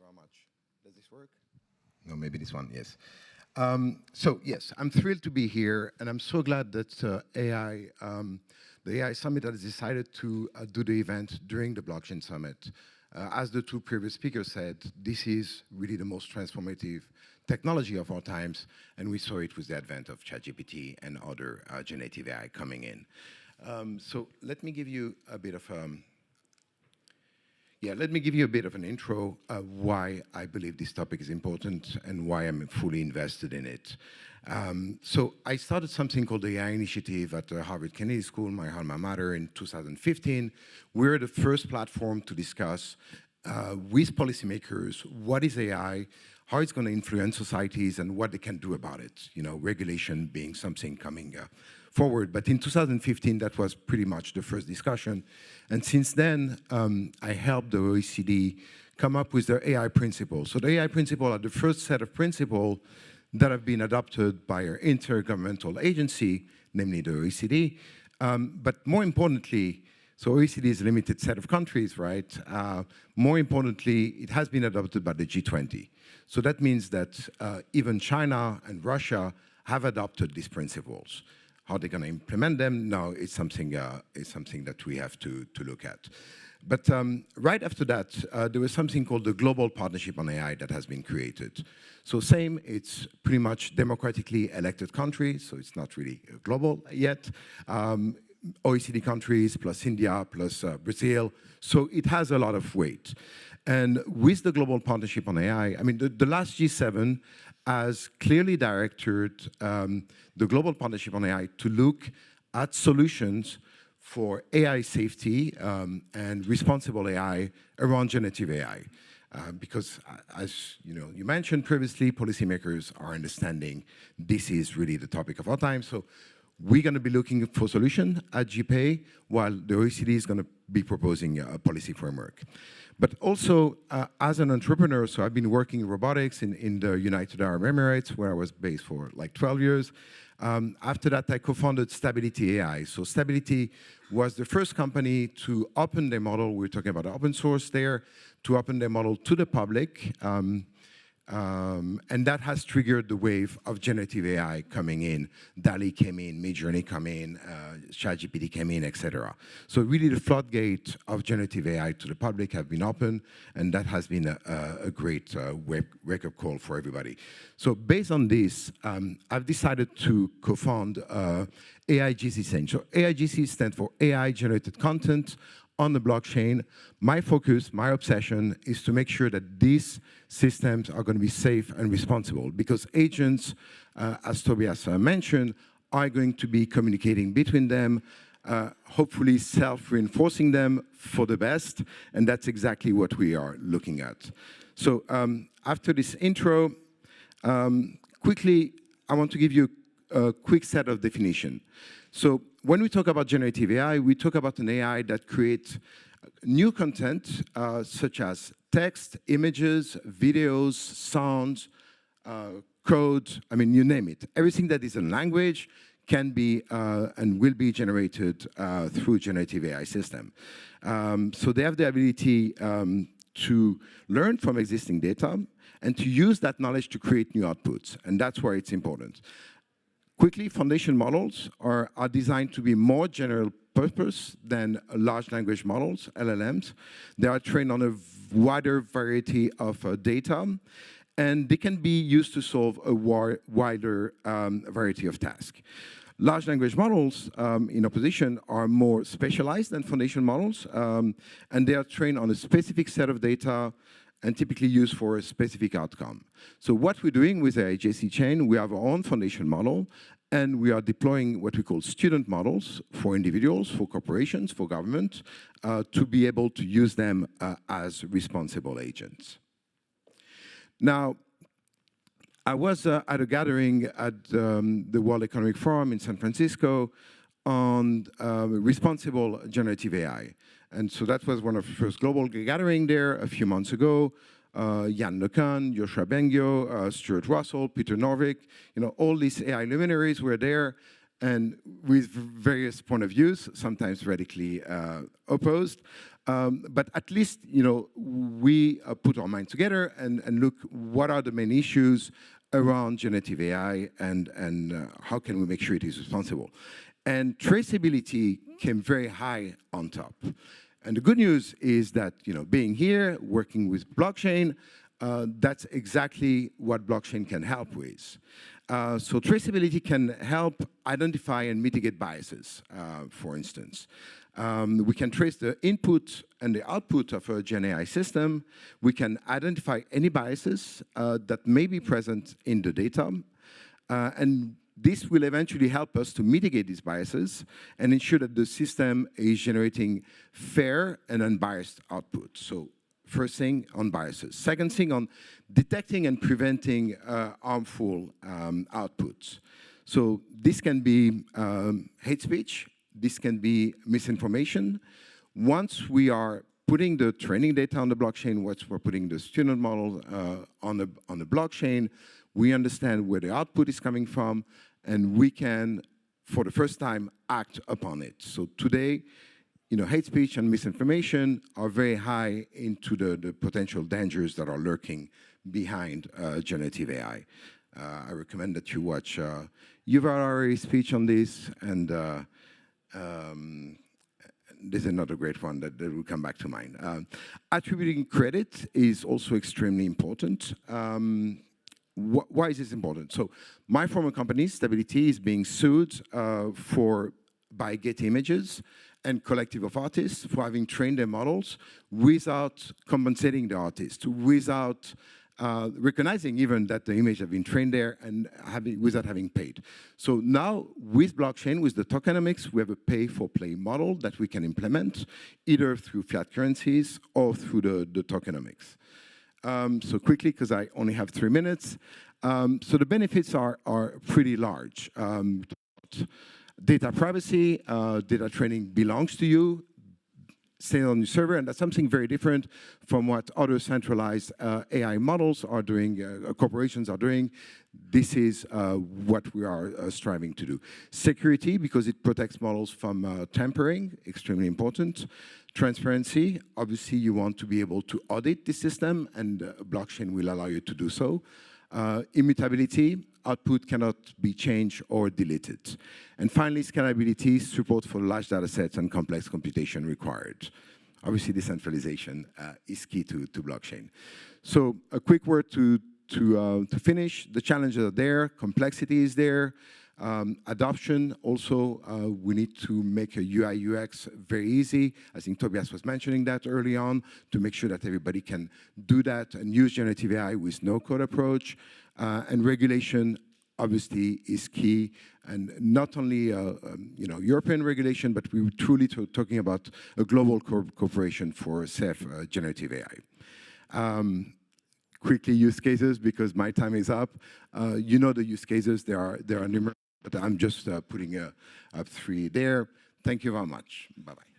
very much. Does this work? No, maybe this one, yes. So yes, I'm thrilled to be here, and I'm so glad that the AI Summit has decided to do the event during the Blockchain Summit. As the two previous speakers said, this is really the most transformative technology of our times, and we saw it with the advent of ChatGPT and other generative AI coming in. So let me give you a bit of an intro of why I believe this topic is important and why I'm fully invested in it. So I started something called the AI Initiative at the Harvard Kennedy School, my alma mater, in 2015. We're the first platform to discuss with policymakers what is AI, how it's going to influence societies, and what they can do about it. You know, regulation being something coming forward. But in 2015, that was pretty much the first discussion. And since then, I helped the OECD come up with their AI principles. So the AI principles are the first set of principles that have been adopted by our intergovernmental agency, namely the OECD. But more importantly, so OECD is a limited set of countries, right? More importantly, it has been adopted by the G20. So that means that even China and Russia have adopted these principles. How they're going to implement them? No, it's something that we have to look at. But right after that, there was something called the Global Partnership on AI that has been created. So same, it's pretty much democratically elected countries, so it's not really global yet. OECD countries plus India plus Brazil, so it has a lot of weight. And with the Global Partnership on AI, I mean, the last G7 has clearly directed the Global Partnership on AI to look at solutions for AI safety and responsible AI around generative AI. Because as you mentioned previously, policymakers are understanding this is really the topic of our time. So we're going to be looking for solutions at GPA, while the OECD is going to be proposing a policy framework. But also, as an entrepreneur, so I've been working in robotics in the United Arab Emirates, where I was based for like 12 years. After that, I co-founded Stability AI. So Stability was the first company to open their model. We're talking about open source there, to open their model to the public. And that has triggered the wave of generative AI coming in. DALL-E came in, Midjourney came in, ChatGPT came in, etc. So really the floodgate of generative AI to the public have been open, and that has been a great wake-up call for everybody. So based on this, I've decided to co-found AIGC. So AIGC stands for AI-Generated Content on the blockchain. My focus, my obsession is to make sure that these systems are going to be safe and responsible, because agents, as Tobias mentioned, are going to be communicating between them, hopefully self-reinforcing them for the best, and that's exactly what we are looking at. So after this intro, quickly, I want to give you a quick set of definition. So when we talk about generative AI, we talk about an AI that creates new content, such as text, images, videos, sounds, code, I mean, you name it. Everything that is a language can be and will be generated through generative AI system. So they have the ability to learn from existing data and to use that knowledge to create new outputs, and that's where it's important. Quickly, foundation models are designed to be more general purpose than large language models, LLMs. They are trained on a wider variety of data, and they can be used to solve a wider variety of tasks. Large language models, in opposition, are more specialized than foundation models, and they are trained on a specific set of data and typically used for a specific outcome. So what we're doing with the AIGC chain, we have our own foundation model, and we are deploying what we call student models for individuals, for corporations, for government, to be able to use them as responsible agents. Now, I was at a gathering at the World Economic Forum in San Francisco on responsible generative AI. And so that was one of the first global gatherings there a few months ago. Jan LeCun, Joshua Bengio, Stuart Russell, Peter Norvig, all these AI luminaries were there. and with various point of views, sometimes radically opposed. But at least, we put our mind together and look what are the main issues around generative AI and how can we make sure it is responsible. And traceability came very high on top. And the good news is that, being here, working with blockchain, that's exactly what blockchain can help with. So traceability can help identify and mitigate biases, for instance. We can trace the input and the output of a Gen AI system. We can identify any biases that may be present in the data. And this will eventually help us to mitigate these biases and ensure that the system is generating fair and unbiased output. So first thing on biases. Second thing on detecting and preventing harmful outputs. So this can be hate speech. This can be misinformation. Once we are putting the training data on the blockchain, once we're putting the student model on the blockchain, we understand where the output is coming from, and we can, for the first time, act upon it. So today, hate speech and misinformation are very high into the potential dangers that are lurking behind generative AI. I recommend that you watch Yuval Harari's speech on this, and there's another great one that will come back to mind. Attributing credit is also extremely important. Why is this important? So my former company, Stability, is being sued by Getty Images and Collective of Artists for having trained their models without compensating the artist, without recognizing even that the image have been trained there and without having paid. So now with blockchain, with the tokenomics, we have a pay-for-play model that we can implement either through fiat currencies or through the tokenomics. So quickly, because I only have 3 minutes. So the benefits are pretty large. Data privacy, data training belongs to you, stay on your server, and that's something very different from what other centralized AI models are doing, corporations are doing. This is what we are striving to do. Security, because it protects models from tampering, extremely important. Transparency, obviously you want to be able to audit the system, and blockchain will allow you to do so. Immutability, output cannot be changed or deleted. And finally, scalability, support for large data sets and complex computation required. Obviously, decentralization is key to blockchain. So a quick word to finish. The challenges are there, complexity is there. Adoption, also, we need to make a UI UX very easy. I think Tobias was mentioning that early on, to make sure that everybody can do that and use generative AI with no-code approach. And regulation, obviously, is key. And not only European regulation, but we're truly talking about a global corporation for safe generative AI. Quickly, use cases, because my time is up. You know the use cases, there are numerous, but I'm just putting up 3 there. Thank you very much. Bye-bye.